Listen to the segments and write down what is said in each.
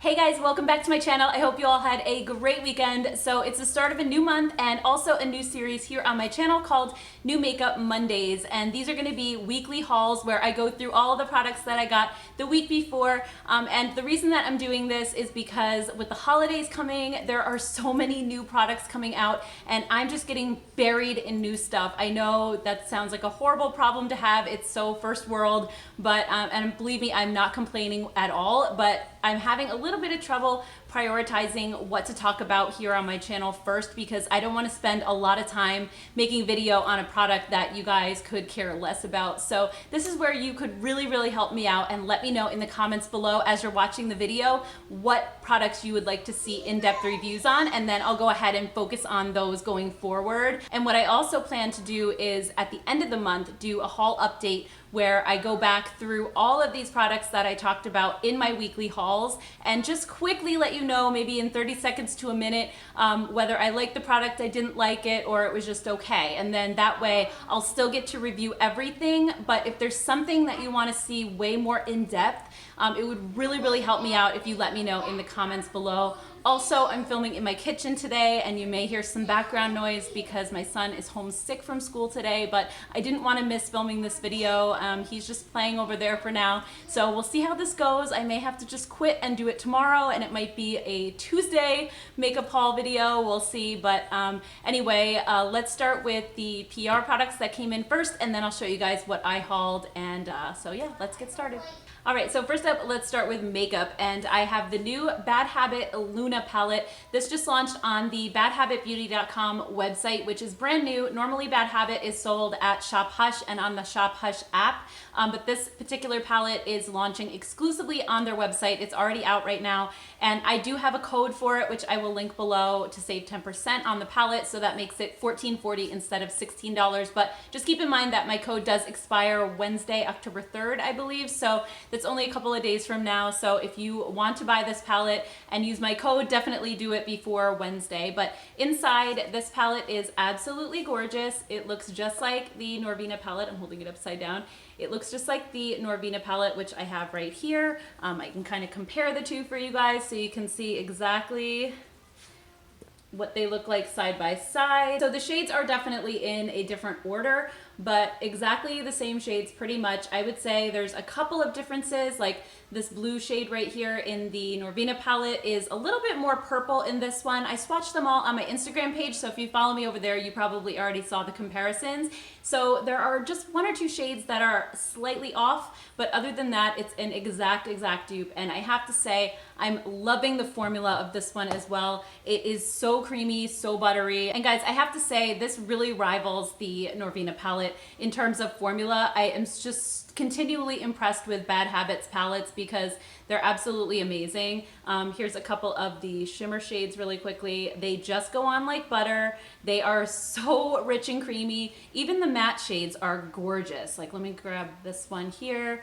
Hey guys, welcome back to my channel. I hope you all had a great weekend. So it's the start of a new month and also a new series here on my channel called New Makeup Mondays. And these are gonna be weekly hauls where I go through all of the products that I got the week before. And the reason that I'm doing this is because with the holidays coming, there are so many new products coming out and I'm just getting buried in new stuff. I know that sounds like a horrible problem to have. It's so first world, but, and believe me, I'm not complaining at all, but I'm having a little bit of trouble prioritizing what to talk about here on my channel first because I don't want to spend a lot of time making video on a product that you guys could care less about. So this is where you could really help me out and let me know in the comments below as you're watching the video what products you would like to see in-depth reviews on, and then I'll go ahead and focus on those going forward. And what I also plan to do is at the end of the month do a haul update where I go back through all of these products that I talked about in my weekly hauls and just quickly let you know, maybe in 30 seconds to a minute, whether I liked the product, I didn't like it, or it was just okay. And then that way I'll still get to review everything, but if there's something that you want to see way more in depth, it would really help me out if you let me know in the comments below. Also, I'm filming in my kitchen today and you may hear some background noise because my son is homesick from school today, but I didn't want to miss filming this video. He's just playing over there for now. So we'll see how this goes. I may have to just quit and do it tomorrow and it might be a Tuesday makeup haul video. We'll see. But anyway, let's start with the PR products that came in first and then I'll show you guys what I hauled. And so yeah, let's get started. All right, so first up, let's start with makeup. And I have the new Bad Habit Luna palette. This just launched on the badhabitbeauty.com website, which is brand new. Normally Bad Habit is sold at Shop Hush and on the Shop Hush app. But this particular palette is launching exclusively on their website. It's already out right now. And I do have a code for it, which I will link below to save 10% on the palette. So that makes it $14.40 instead of $16. But just keep in mind that my code does expire Wednesday, October 3rd, I believe. So that's only a couple of days from now. So if you want to buy this palette and use my code, definitely do it before Wednesday. But inside, this palette is absolutely gorgeous. It looks just like the Norvina palette. I'm holding it upside down. It looks just like the Norvina palette, which I have right here. I can kind of compare the two for you guys so you can see exactly what they look like side by side. So the shades are definitely in a different order, but exactly the same shades pretty much. I would say there's a couple of differences, like this blue shade right here in the Norvina palette is a little bit more purple in this one. I swatched them all on my Instagram page, so if you follow me over there, you probably already saw the comparisons. So there are just one or two shades that are slightly off, but other than that, it's an exact dupe. And I have to say, I'm loving the formula of this one as well. It is so creamy, so buttery. And guys, I have to say, this really rivals the Norvina palette in terms of formula. I am just continually impressed with Bad Habits palettes because they're absolutely amazing. Here's a couple of the shimmer shades really quickly. They just go on like butter. They are so rich and creamy. Even the matte shades are gorgeous. Like, let me grab this one here.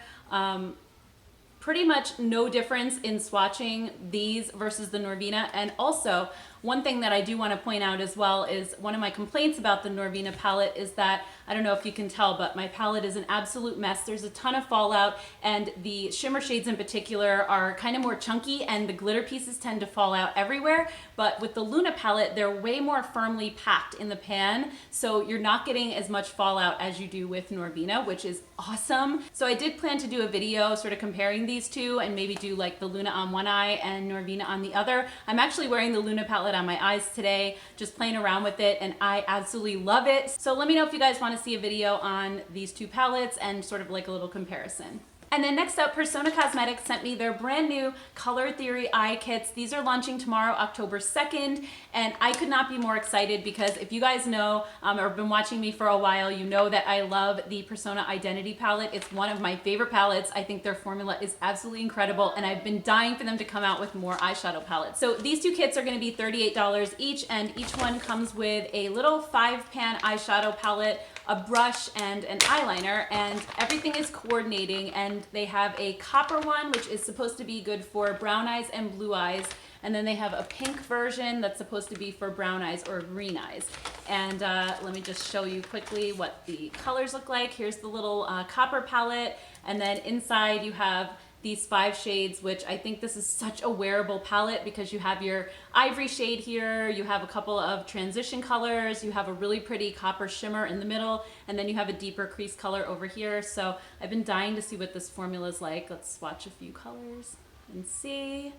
Pretty much no difference in swatching these versus the Norvina. And also, one thing that I do want to point out as well is one of my complaints about the Norvina palette is that, I don't know if you can tell, but my palette is an absolute mess. There's a ton of fallout and the shimmer shades in particular are kind of more chunky and the glitter pieces tend to fall out everywhere. But with the Luna palette, they're way more firmly packed in the pan. So you're not getting as much fallout as you do with Norvina, which is awesome. So I did plan to do a video sort of comparing these two and maybe do like the Luna on one eye and Norvina on the other. I'm actually wearing the Luna palette on my eyes today, just playing around with it, and I absolutely love it. So let me know if you guys want to see a video on these two palettes and sort of like a little comparison. And then next up, Persona Cosmetics sent me their brand new Color Theory eye kits. These are launching tomorrow, October 2nd, and I could not be more excited because if you guys know or have been watching me for a while, you know that I love the Persona Identity palette. It's one of my favorite palettes. I think their formula is absolutely incredible, and I've been dying for them to come out with more eyeshadow palettes. So these two kits are going to be $38 each, and each one comes with a little 5-pan eyeshadow palette, a brush, and an eyeliner, and everything is coordinating. And they have a copper one, which is supposed to be good for brown eyes and blue eyes. And then they have a pink version that's supposed to be for brown eyes or green eyes. And let me just show you quickly what the colors look like. Here's the little copper palette. And then inside you have these 5 shades, which I think this is such a wearable palette because you have your ivory shade here, you have a couple of transition colors, you have a really pretty copper shimmer in the middle, and then you have a deeper crease color over here. So I've been dying to see what this formula is like. Let's swatch a few colors and see.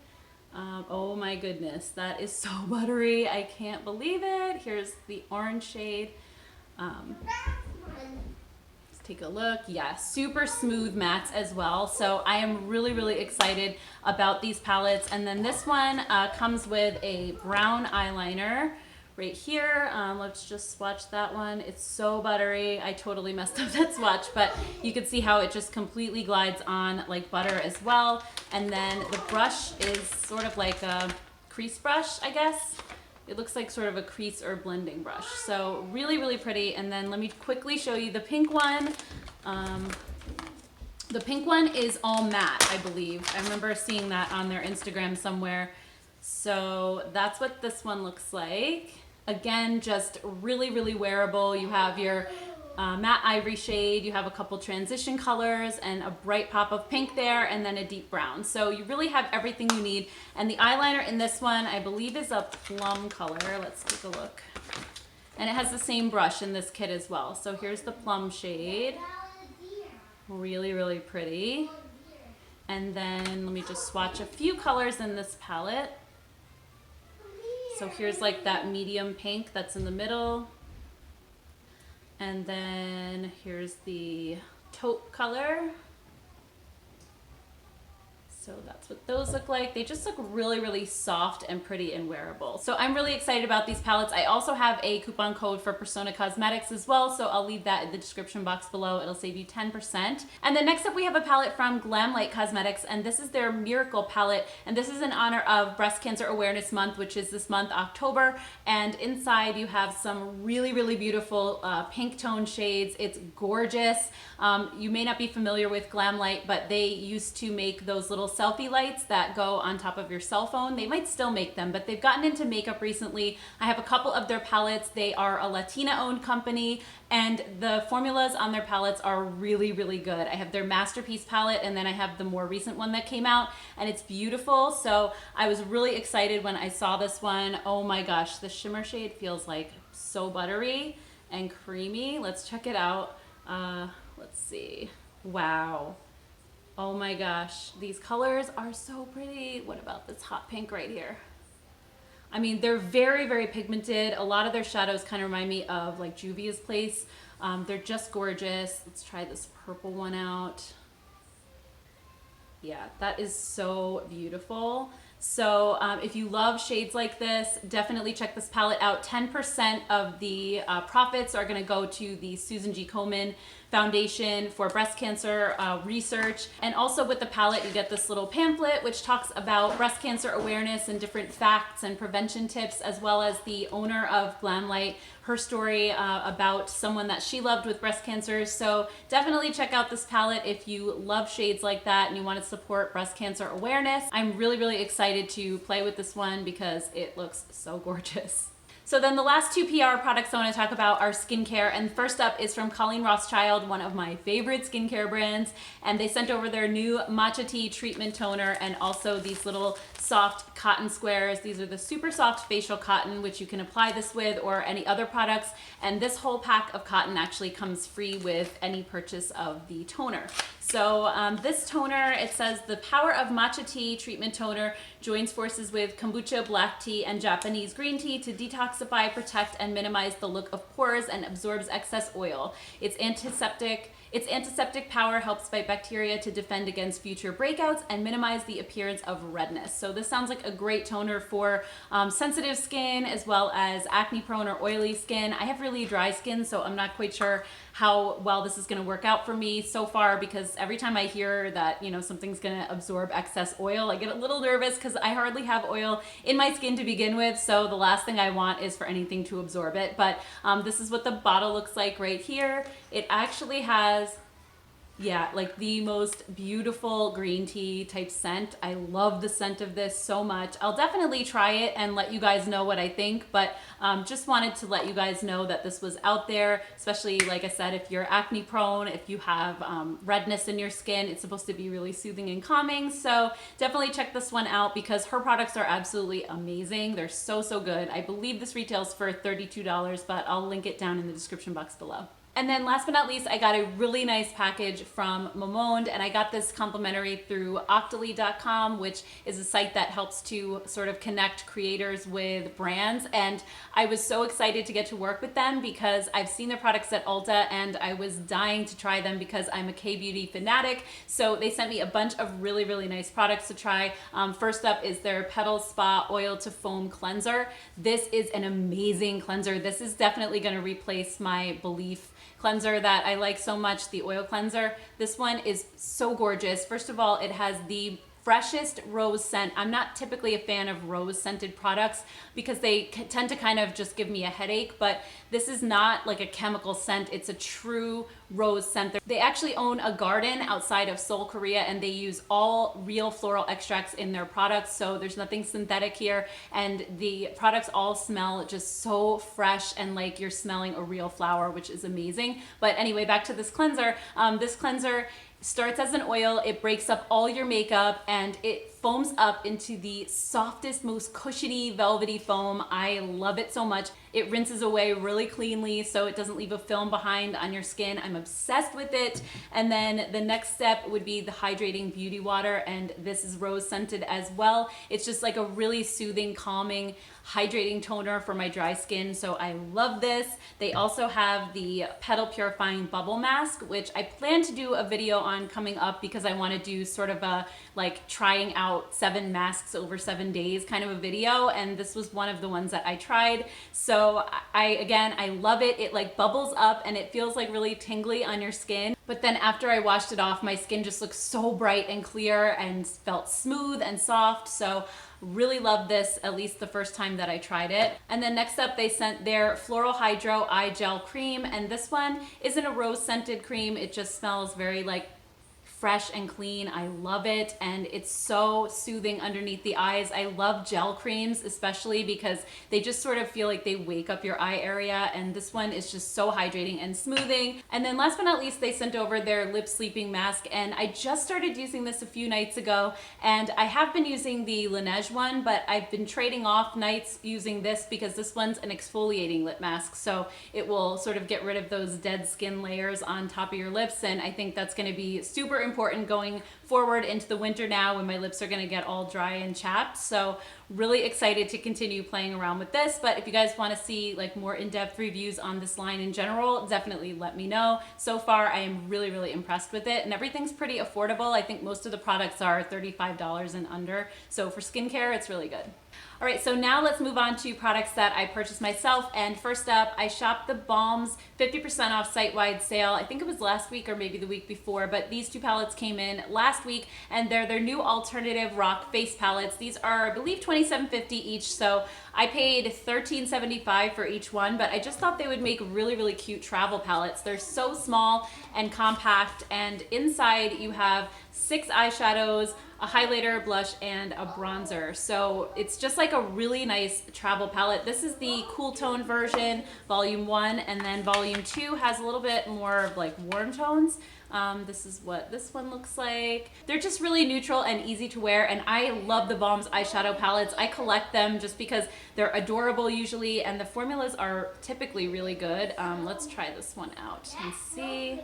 Oh my goodness, that is so buttery. I can't believe it. Here's the orange shade. Let's take a look. Yeah, super smooth mattes as well. So I am really, really excited about these palettes. And then this one comes with a brown eyeliner right here. Let's just swatch that one. It's so buttery. I totally messed up that swatch, but you can see how it just completely glides on like butter as well. And then the brush is sort of like a crease brush, I guess. It looks like sort of a crease or blending brush. So really, really pretty. And then let me quickly show you the pink one. The pink one is all matte, I believe. I remember seeing that on their Instagram somewhere. So that's what this one looks like. Again, just really, really wearable. You have your matte ivory shade, you have a couple transition colors and a bright pop of pink there, and then a deep brown. So you really have everything you need. And the eyeliner in this one, I believe, is a plum color. Let's take a look. And it has the same brush in this kit as well. So here's the plum shade. Really, really pretty. And then let me just swatch a few colors in this palette. So here's like that medium pink that's in the middle. And then here's the taupe color. So that's what those look like. They just look really, really soft and pretty and wearable. So I'm really excited about these palettes. I also have a coupon code for Persona Cosmetics as well, so I'll leave that in the description box below. It'll save you 10%. And then next up we have a palette from Glamlight Cosmetics, and this is their Miracle palette, and this is in honor of Breast Cancer Awareness Month, which is this month, October. And inside you have some really, really beautiful pink tone shades. It's gorgeous. You may not be familiar with Glamlight, but they used to make those little selfie lights that go on top of your cell phone. They might still make them, but they've gotten into makeup recently. I have a couple of their palettes. They are a Latina-owned company, and the formulas on their palettes are really, really good. I have their Masterpiece palette, and then I have the more recent one that came out, and it's beautiful. So I was really excited when I saw this one. Oh my gosh, the shimmer shade feels like so buttery and creamy. Let's check it out. Let's see. Wow. Oh my gosh, these colors are so pretty. What about this hot pink right here? I mean, they're very, very pigmented. A lot of their shadows kind of remind me of like Juvia's Place. They're just gorgeous. Let's try this purple one out. Yeah, that is so beautiful. So if you love shades like this, definitely check this palette out. 10% of the profits are gonna go to the Susan G. Komen Foundation for Breast Cancer Research. And also with the palette, you get this little pamphlet which talks about breast cancer awareness and different facts and prevention tips, as well as the owner of Glamlight, her story about someone that she loved with breast cancer. So definitely check out this palette if you love shades like that and you want to support breast cancer awareness. I'm really, really excited to play with this one because it looks so gorgeous. So then the last two PR products I want to talk about are skincare, and first up is from Colleen Rothschild, one of my favorite skincare brands, and they sent over their new Matcha Tea Treatment Toner and also these little soft cotton squares. These are the super soft facial cotton, which you can apply this with or any other products, and this whole pack of cotton actually comes free with any purchase of the toner. So this toner, it says the power of matcha tea treatment toner joins forces with kombucha black tea and Japanese green tea to detoxify, protect, and minimize the look of pores and absorbs excess oil. Its antiseptic power helps fight bacteria to defend against future breakouts and minimize the appearance of redness. So this sounds like a great toner for sensitive skin as well as acne prone or oily skin. I have really dry skin, so I'm not quite sure how well this is going to work out for me so far, because every time I hear that, you know, something's going to absorb excess oil, I get a little nervous because I hardly have oil in my skin to begin with. So the last thing I want is for anything to absorb it. But this is what the bottle looks like right here. It actually has Yeah, like the most beautiful green tea type scent. I love the scent of this so much. I'll definitely try it and let you guys know what I think, but just wanted to let you guys know that this was out there, especially like I said, if you're acne prone, if you have redness in your skin, it's supposed to be really soothing and calming. So definitely check this one out because her products are absolutely amazing. They're so, so good. I believe this retails for $32, but I'll link it down in the description box below. And then last but not least, I got a really nice package from Mamonde, and I got this complimentary through Octoly.com, which is a site that helps to sort of connect creators with brands. And I was so excited to get to work with them because I've seen their products at Ulta and I was dying to try them because I'm a K-beauty fanatic. So they sent me a bunch of really, really nice products to try. First up is their Petal Spa Oil to Foam Cleanser. This is an amazing cleanser. This is definitely going to replace my Belief cleanser that I like so much, the oil cleanser. This one is so gorgeous. First of all, it has the freshest rose scent. I'm not typically a fan of rose scented products because they tend to kind of just give me a headache, but this is not like a chemical scent. It's a true rose scent. They actually own a garden outside of Seoul, Korea, and they use all real floral extracts in their products, so there's nothing synthetic here, and the products all smell just so fresh and like you're smelling a real flower, which is amazing. But anyway, back to this cleanser. This cleanser starts as an oil, it breaks up all your makeup, and it foams up into the softest, most cushiony, velvety foam. I love it so much. It rinses away really cleanly so it doesn't leave a film behind on your skin. I'm obsessed with it. And then the next step would be the hydrating beauty water, and this is rose scented as well. It's just like a really soothing, calming, hydrating toner for my dry skin, so I love this. They also have the Petal Purifying Bubble Mask, which I plan to do a video on coming up because I want to do sort of a like trying out 7 masks over 7 days kind of a video, and this was one of the ones that I tried. So I love it. It like bubbles up and it feels like really tingly on your skin. But then after I washed it off, my skin just looked so bright and clear and felt smooth and soft. So really love this, at least the first time that I tried it. And then next up, they sent their Floral Hydro Eye Gel Cream. And this one isn't a rose scented cream. It just smells very like fresh and clean. I love it, and it's so soothing underneath the eyes. I love gel creams, especially because they just sort of feel like they wake up your eye area, and this one is just so hydrating and smoothing. And then last but not least, they sent over their lip sleeping mask, and I just started using this a few nights ago, and I have been using the Laneige one, but I've been trading off nights using this because this one's an exfoliating lip mask, so it will sort of get rid of those dead skin layers on top of your lips, and I think that's going to be super important going forward into the winter now when my lips are going to get all dry and chapped. So really excited to continue playing around with this. But if you guys want to see like more in-depth reviews on this line in general, definitely let me know. So far I am really, really impressed with it, and everything's pretty affordable. I think most of the products are $35 and under, so for skincare it's really good. All right, so now let's move on to products that I purchased myself. And first up, I shopped the Balm's 50% off site-wide sale. I think it was last week or maybe the week before, but these 2 palettes came in last week, and they're their new alternative rock face palettes. These are, I believe, $27.50 each, so I paid $13.75 for each one, but I just thought they would make really, really cute travel palettes. They're so small and compact, and inside you have 6 eyeshadows, a highlighter, blush, and a bronzer. So it's just like a really nice travel palette. This is the cool tone version, volume 1, and then volume 2 has a little bit more of like warm tones. This is what this one looks like. They're just really neutral and easy to wear, and I love the Balm's eyeshadow palettes. I collect them just because they're adorable usually, and the formulas are typically really good. Let's try this one out and see.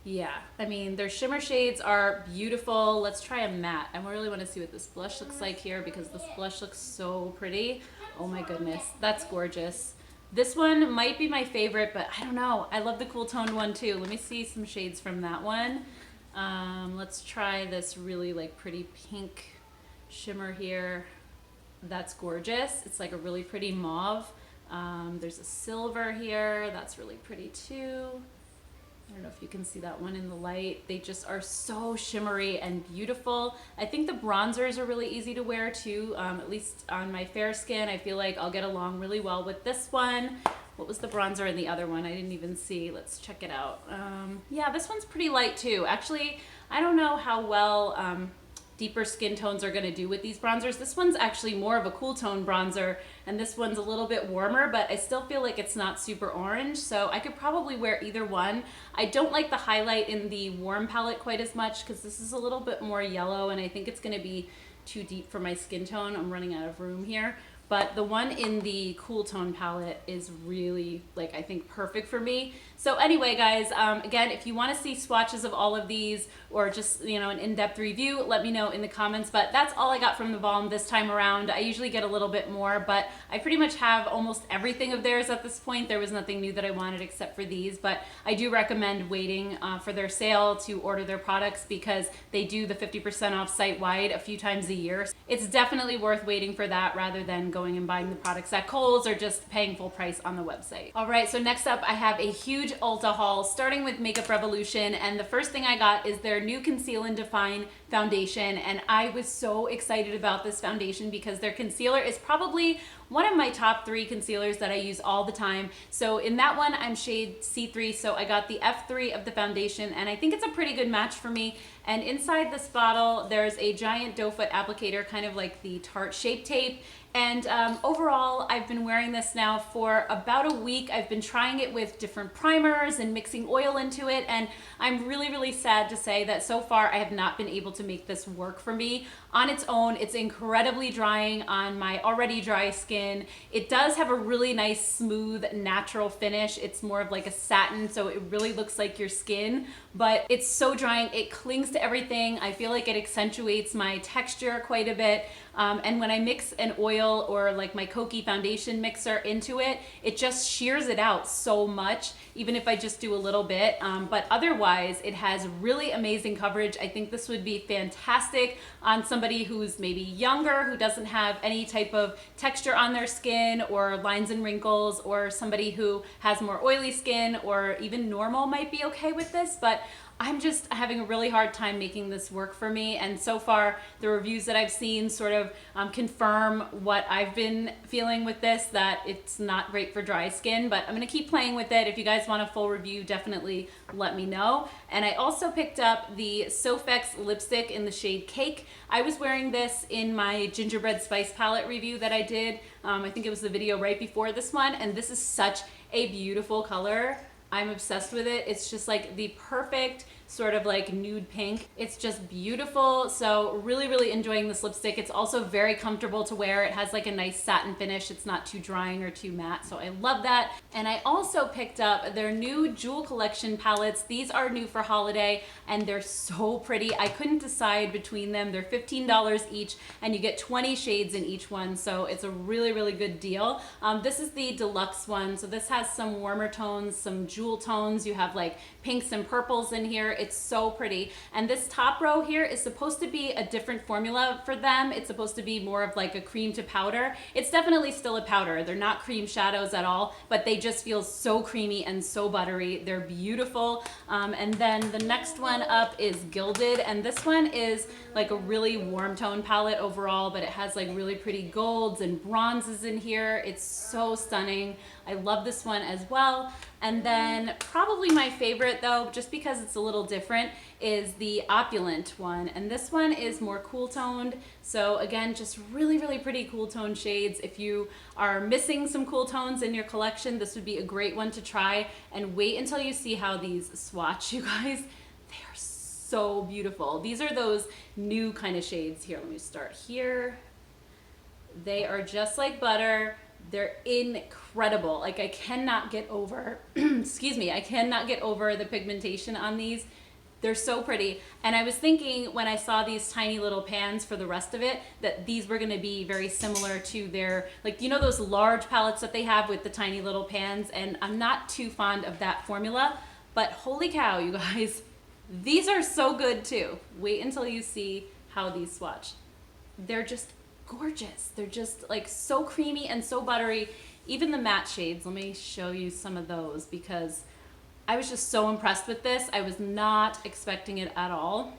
Yeah, I mean, their shimmer shades are beautiful. Let's try a matte. I really want to see what this blush looks like here because this blush looks so pretty. Oh my goodness, that's gorgeous. This one might be my favorite, but I don't know. I love the cool toned one too. Let me see some shades from that one. Let's try this really like pretty pink shimmer here. That's gorgeous. It's like a really pretty mauve. There's a silver here. That's really pretty too. I don't know if you can see that one in the light. They just are so shimmery and beautiful. I think the bronzers are really easy to wear too, at least on my fair skin. I feel like I'll get along really well with this one. What was the bronzer in the other one? I didn't even see. Let's check it out. Yeah, this one's pretty light too. Actually, I don't know how well deeper skin tones are going to do with these bronzers. This one's actually more of a cool tone bronzer, and this one's a little bit warmer, but I still feel like it's not super orange, so I could probably wear either one. I don't like the highlight in the warm palette quite as much because this is a little bit more yellow, and I think it's going to be too deep for my skin tone. I'm running out of room here. But the one in the cool tone palette is really, like, I think perfect for me. So anyway, guys, again, if you want to see swatches of all of these or just, you know, an in-depth review, let me know in the comments. But that's all I got from the Balm this time around. I usually get a little bit more, but I pretty much have almost everything of theirs at this point. There was nothing new that I wanted except for these, but I do recommend waiting for their sale to order their products because they do the 50% off site-wide a few times a year. It's definitely worth waiting for that rather than going and buying the products at Kohl's or just paying full price on the website. All right, so next up I have a huge Ulta haul starting with Makeup Revolution, and the first thing I got is their new Conceal and Define foundation, and I was so excited about this foundation because their concealer is probably one of my top 3 concealers that I use all the time. So in that one, I'm shade C3, so I got the F3 of the foundation, and I think it's a pretty good match for me. And inside this bottle, there's a giant doe foot applicator, kind of like the Tarte Shape Tape. And overall, I've been wearing this now for about a week. I've been trying it with different primers and mixing oil into it, and I'm really, really sad to say that so far I have not been able to make this work for me. On its own, it's incredibly drying on my already dry skin. It does have a really nice, smooth, natural finish. It's more of like a satin, so it really looks like your skin, but it's so drying. It clings to everything. I feel like it accentuates my texture quite a bit. And when I mix an oil or like my Kokie foundation mixer into it, it just shears it out so much, even if I just do a little bit. But otherwise, it has really amazing coverage. I think this would be fantastic on somebody who's maybe younger, who doesn't have any type of texture on their skin or lines and wrinkles, or somebody who has more oily skin, or even normal might be okay with this. But I'm just having a really hard time making this work for me, and so far the reviews that I've seen sort of confirm what I've been feeling with this, that it's not great for dry skin, but I'm gonna keep playing with it. If you guys want a full review, definitely let me know. And I also picked up the Sofx lipstick in the shade Cake. I was wearing this in my Gingerbread Spice palette review that I did. I think it was the video right before this one, and this is such a beautiful color. I'm obsessed with it. It's just like the perfect sort of like nude pink. It's just beautiful. So really, really enjoying this lipstick. It's also very comfortable to wear. It has like a nice satin finish. It's not too drying or too matte. So I love that. And I also picked up their new Jewel Collection palettes. These are new for holiday and they're so pretty. I couldn't decide between them. They're $15 each and you get 20 shades in each one. So it's a really, really good deal. This is the deluxe one. So this has some warmer tones, some jewel tones. You have like pinks and purples in here. It's so pretty. And this top row here is supposed to be a different formula for them. It's supposed to be more of like a cream to powder. It's definitely still a powder. They're not cream shadows at all, but they just feel so creamy and so buttery. They're beautiful. And then the next one up is Gilded. And this one is like a really warm tone palette overall, but it has like really pretty golds and bronzes in here. It's so stunning. I love this one as well. And then probably my favorite though, just because it's a little different, is the Opulent one. And this one is more cool toned. So again, just really, really pretty cool tone shades. If you are missing some cool tones in your collection, this would be a great one to try. And wait until you see how these swatch, you guys. They are so beautiful. These are those new kind of shades. Here, let me start here. They are just like butter. They're incredible. Like I cannot get over, excuse me, I cannot get over the pigmentation on these. They're so pretty. And I was thinking when I saw these tiny little pans for the rest of it, that these were gonna be very similar to their, like, you know those large palettes that they have with the tiny little pans? And I'm not too fond of that formula, but holy cow, you guys, these are so good too. Wait until you see how these swatch. They're just gorgeous. They're just like so creamy and so buttery. Even the matte shades, let me show you some of those because I was just so impressed with this. I was not expecting it at all,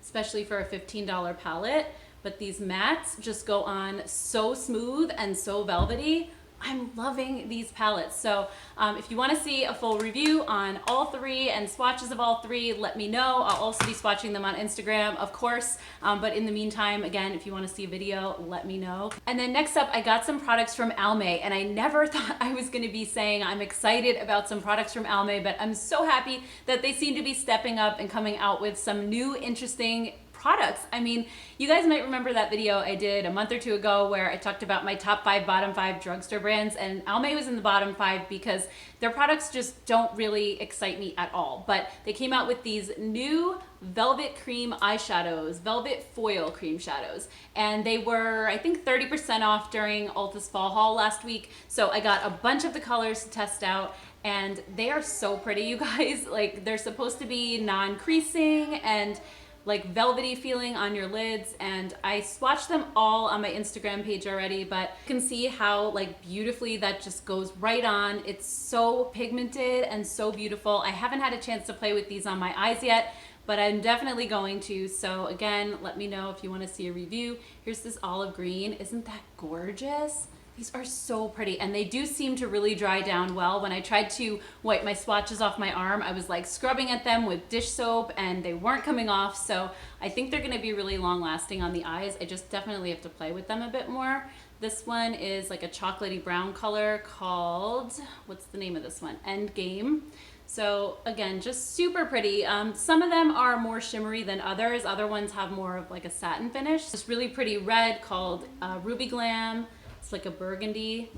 especially for a $15 palette. But these mattes just go on so smooth and so velvety. I'm loving these palettes. So if you want to see a full review on all three and swatches of all three, let me know. I'll also be swatching them on Instagram, of course. But in the meantime, again, if you want to see a video, let me know. And then next up, I got some products from Almay, and I never thought I was going to be saying I'm excited about some products from Almay, but I'm so happy that they seem to be stepping up and coming out with some new interesting products. I mean, you guys might remember that video I did a month or two ago where I talked about my top 5, bottom 5 drugstore brands, and Almay was in the bottom 5 because their products just don't really excite me at all. But they came out with these new velvet cream eyeshadows, velvet foil cream shadows, and they were, I think, 30% off during Ulta's fall haul last week. So I got a bunch of the colors to test out, and they are so pretty, you guys. Like, they're supposed to be non-creasing and like velvety feeling on your lids, and I swatched them all on my Instagram page already, but you can see how like beautifully that just goes right on. It's so pigmented and so beautiful. I haven't had a chance to play with these on my eyes yet, but I'm definitely going to. So again, let me know if you want to see a review. Here's this olive green. Isn't that gorgeous? These are so pretty, and they do seem to really dry down well. When I tried to wipe my swatches off my arm, I was like scrubbing at them with dish soap and they weren't coming off. So I think they're gonna be really long lasting on the eyes. I just definitely have to play with them a bit more. This one is like a chocolatey brown color called, what's the name of this one? Endgame. So again, just super pretty. Some of them are more shimmery than others. Other ones have more of like a satin finish. This really pretty red called Ruby Glam. It's like a burgundy,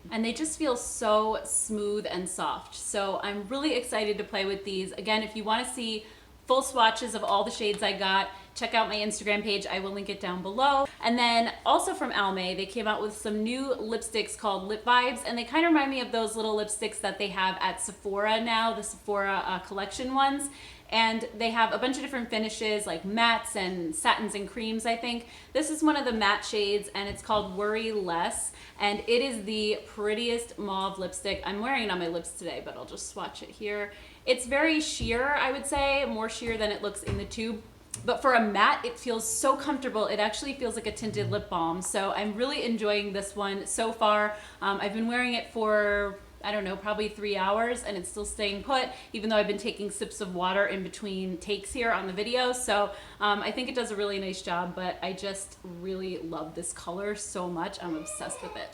and they just feel so smooth and soft. So I'm really excited to play with these. Again, if you want to see full swatches of all the shades I got, check out my Instagram page. I will link it down below. And then also from Almay, they came out with some new lipsticks called Lip Vibes, and they kind of remind me of those little lipsticks that they have at Sephora now, the Sephora collection ones. And they have a bunch of different finishes like mattes and satins and creams, I think. This is one of the matte shades, and it's called Worry Less. And it is the prettiest mauve lipstick. I'm wearing it on my lips today, but I'll just swatch it here. It's very sheer, I would say, more sheer than it looks in the tube. But for a matte, it feels so comfortable. It actually feels like a tinted lip balm. So I'm really enjoying this one so far. I've been wearing it for, I don't know, probably 3 hours, and it's still staying put, even though I've been taking sips of water in between takes here on the video. So I think it does a really nice job, but I just really love this color so much. I'm obsessed with it.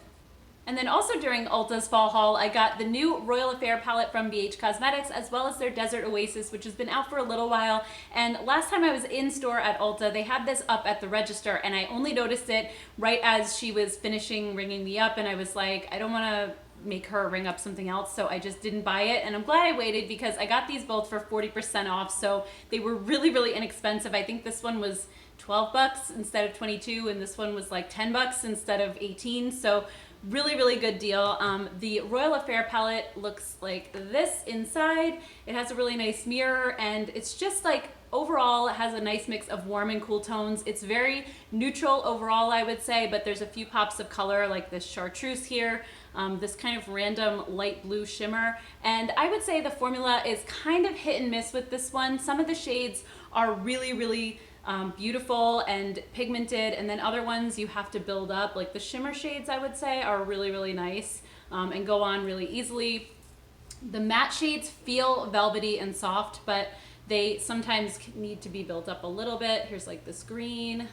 And then also during Ulta's fall haul, I got the new Royal Affair palette from BH Cosmetics, as well as their Desert Oasis, which has been out for a little while. And last time I was in store at Ulta, they had this up at the register, and I only noticed it right as she was finishing ringing me up, and I was like, I don't want to make her ring up something else, so I just didn't buy it. And I'm glad I waited because I got these both for 40% off, so they were really, really inexpensive. I think this one was 12 bucks instead of 22, and this one was like 10 bucks instead of 18. So really, really good deal. The Royal Affair palette looks like this inside. It has a really nice mirror, and it's just like overall it has a nice mix of warm and cool tones. It's very neutral overall, I would say, but there's a few pops of color like this chartreuse here, this kind of random light blue shimmer. And I would say the formula is kind of hit and miss with this one. Some of the shades are really, really beautiful and pigmented, and then other ones you have to build up. Like the shimmer shades, I would say, are really, really nice and go on really easily. The matte shades feel velvety and soft, but they sometimes need to be built up a little bit. Here's like this green,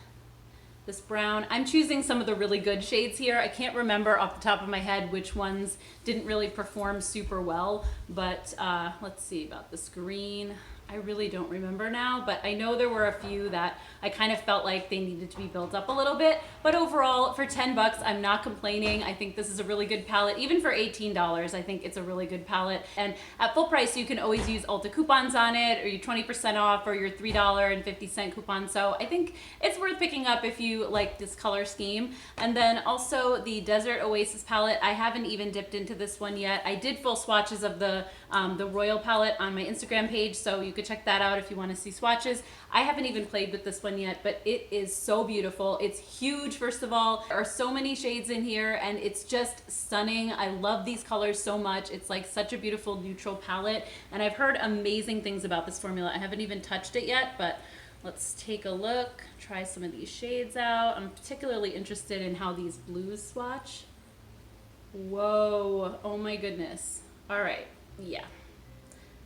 this brown. I'm choosing some of the really good shades here. I can't remember off the top of my head which ones didn't really perform super well, but let's see about this green. I really don't remember now, but I know there were a few that I kind of felt like they needed to be built up a little bit. But overall, for 10 bucks, I'm not complaining. I think this is a really good palette. Even for $18, I think it's a really good palette. And at full price, you can always use Ulta coupons on it, or your 20% off, or your $3.50 coupon. So I think it's worth picking up if you like this color scheme. And then also the Desert Oasis palette. I haven't even dipped into this one yet. I did full swatches of the Royal palette on my Instagram page, so you could check that out if you want to see swatches. I haven't even played with this one yet, but it is so beautiful. It's huge, first of all. There are so many shades in here, and it's just stunning. I love these colors so much. It's like such a beautiful neutral palette, and I've heard amazing things about this formula. I haven't even touched it yet, but let's take a look, try some of these shades out. I'm particularly interested in how these blues swatch. Whoa, oh my goodness. All right, yeah.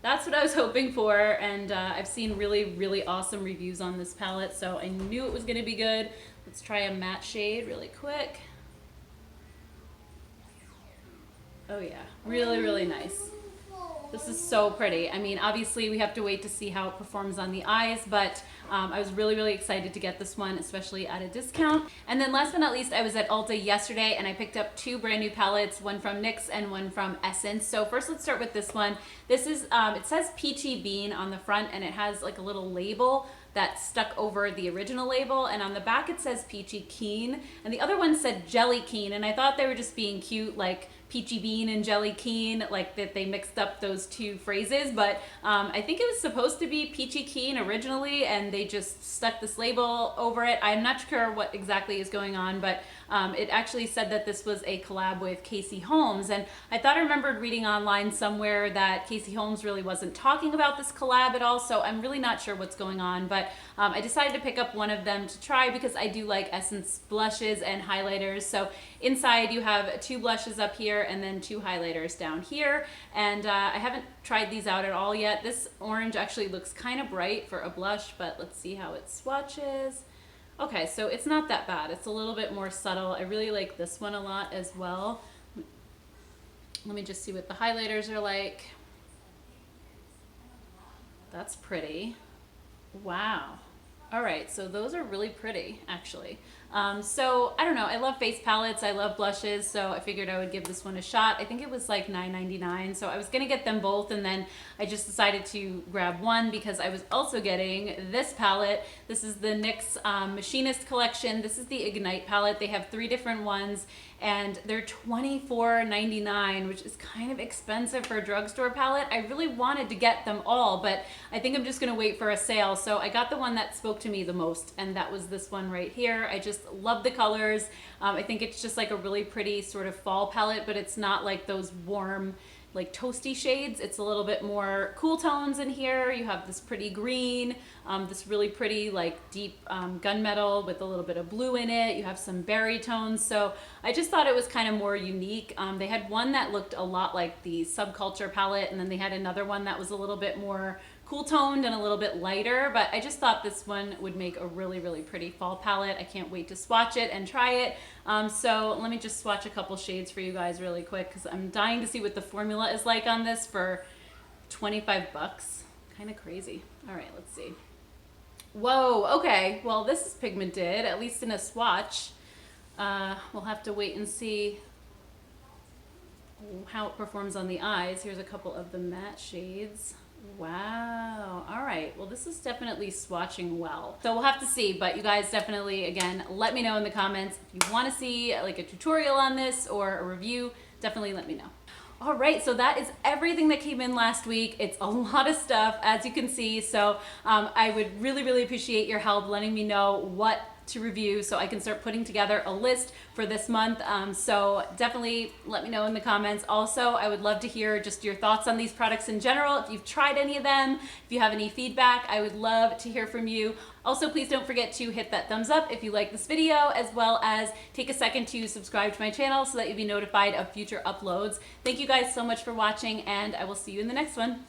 That's what I was hoping for, and I've seen really awesome reviews on this palette, so I knew it was gonna be good. Let's try a matte shade really quick. Oh yeah, really nice. This is so pretty. I mean, obviously we have to wait to see how it performs on the eyes, but I was really excited to get this one, especially at a discount. And then last but not least, I was at Ulta yesterday and I picked up two brand new palettes, one from NYX and one from Essence. So first let's start with this one. This is, it says Peachy Bean on the front and it has like a little label that's stuck over the original label, and on the back it says Peachy Keen, and the other one said Jelly Keen, and I thought they were just being cute, like Peachy Bean and Jelly Keen, like that they mixed up those two phrases, but I think it was supposed to be Peachy Keen originally, and they just stuck this label over it. I'm not sure what exactly is going on, but it actually said that this was a collab with Casey Holmes, and I thought I remembered reading online somewhere that Casey Holmes really wasn't talking about this collab at all, so I'm really not sure what's going on, but I decided to pick up one of them to try because I do like Essence blushes and highlighters. So inside you have two blushes up here and then two highlighters down here, and I haven't tried these out at all yet. This orange actually looks kind of bright for a blush, but let's see how it swatches. Okay, so it's not that bad. It's a little bit more subtle. I really like this one a lot as well. Let me just see what the highlighters are like. That's pretty. Wow. All right, so those are really pretty, actually. So I don't know, I love face palettes, I love blushes, so I figured I would give this one a shot. I think it was like $9.99, so I was gonna get them both, and then I just decided to grab one because I was also getting this palette. This is the NYX Machinist collection. This is the Ignite palette. They have 3 different ones, and they're $24.99, which is kind of expensive for a drugstore palette. I really wanted to get them all, but I think I'm just gonna wait for a sale. So I got the one that spoke to me the most, and that was this one right here. I just love the colors. I think it's just like a really pretty sort of fall palette, but it's not like those warm, like toasty shades. It's a little bit more cool tones in here. You have this pretty green, this really pretty like deep gunmetal with a little bit of blue in it. You have some berry tones. So I just thought it was kind of more unique. They had one that looked a lot like the Subculture palette, and then they had another one that was a little bit more cool toned and a little bit lighter, but I just thought this one would make a really pretty fall palette. I can't wait to swatch it and try it. So let me just swatch a couple shades for you guys really quick because I'm dying to see what the formula is like on this for 25 bucks. Kind of crazy. All right, let's see. Whoa, okay. Well, this is pigmented, at least in a swatch. We'll have to wait and see how it performs on the eyes. Here's a couple of the matte shades. Wow. All right. Well, this is definitely swatching well. So we'll have to see, but you guys definitely, again, let me know in the comments if you want to see like a tutorial on this or a review. Definitely let me know. All right, so that is everything that came in last week. It's a lot of stuff, as you can see. So I would really appreciate your help letting me know what to review so I can start putting together a list for this month. So definitely let me know in the comments. Also, I would love to hear just your thoughts on these products in general. If you've tried any of them, if you have any feedback, I would love to hear from you. Also, please don't forget to hit that thumbs up if you like this video, as well as take a second to subscribe to my channel so that you'll be notified of future uploads. Thank you guys so much for watching, and I will see you in the next one.